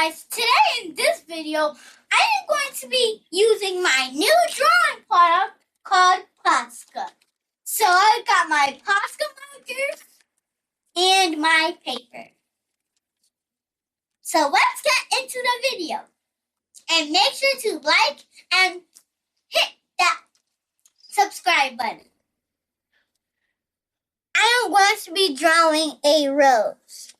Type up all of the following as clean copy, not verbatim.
guys, today in this video, I am going to be using my new drawing product called Posca. So I got my Posca markers and my paper. So let's get into the video. And make sure to like and hit that subscribe button. I am going to be drawing a rose.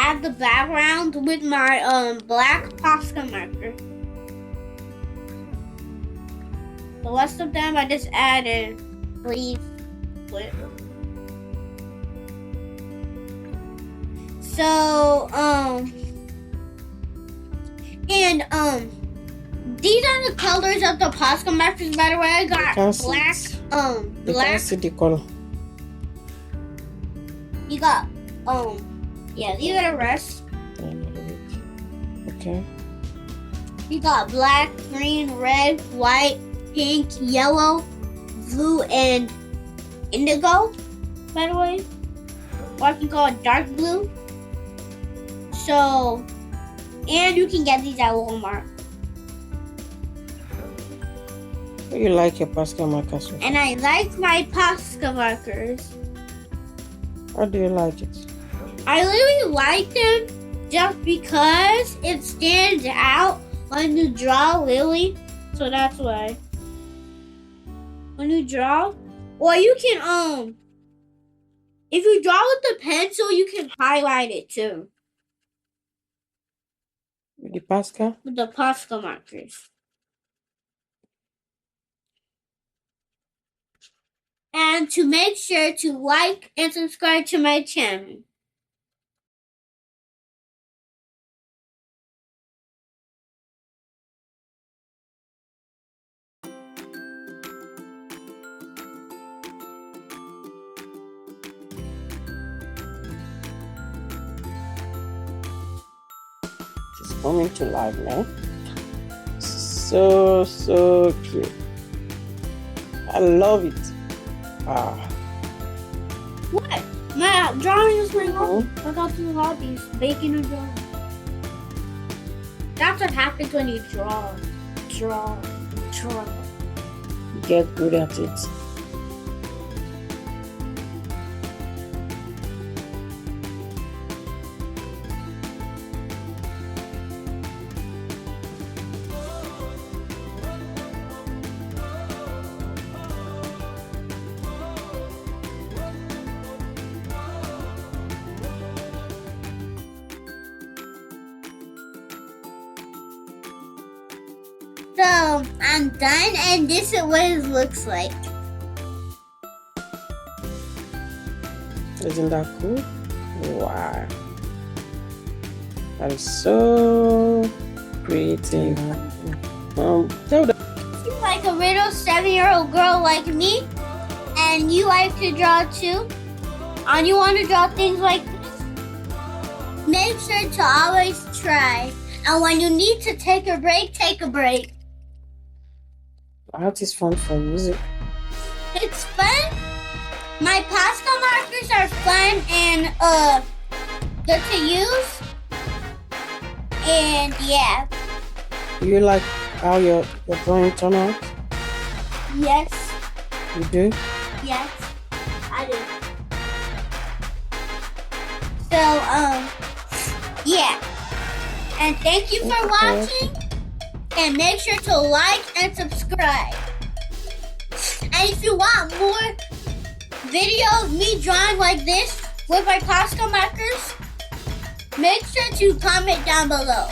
add the background with my black Posca marker. The rest of them I just added leaf with. So these are the colors of the Posca markers. By the way, I got black. You can see the color. You got yeah, these are the rest. Okay. You got black, green, red, white, pink, yellow, blue, and indigo. By the way, or you can call it dark blue. So, and you can get these at Walmart. You like your Posca markers? And I like my Posca markers. How do you like it? I really like them just because it stands out when you draw Lily. So that's why. When you draw, or you can if you draw with the pencil, you can highlight it too. With the Posca? With the Posca markers. And to make sure to like and subscribe to my channel. It's coming to life now. So cute. I love it. What? My drawing is my hobby. I got 2 hobbies, baking and drawing. That's what happens when you draw. You Get good at it. So I'm done, and this is what it looks like. Isn't that cool? Wow. That is so creative. Tell them. If you're like a little 7-year-old girl like me, and you like to draw too, and you want to draw things like this, make sure to always try. And when you need to take a break, take a break. Art is fun for music. It's fun. My Posca markers are fun and good to use. And yeah. Do you like how your drawing turn out? Yes. You do? Yes. I do. So yeah. And thank you for watching. And make sure to like and subscribe. And if you want more videos of me drawing like this with my Posca markers, make sure to comment down below.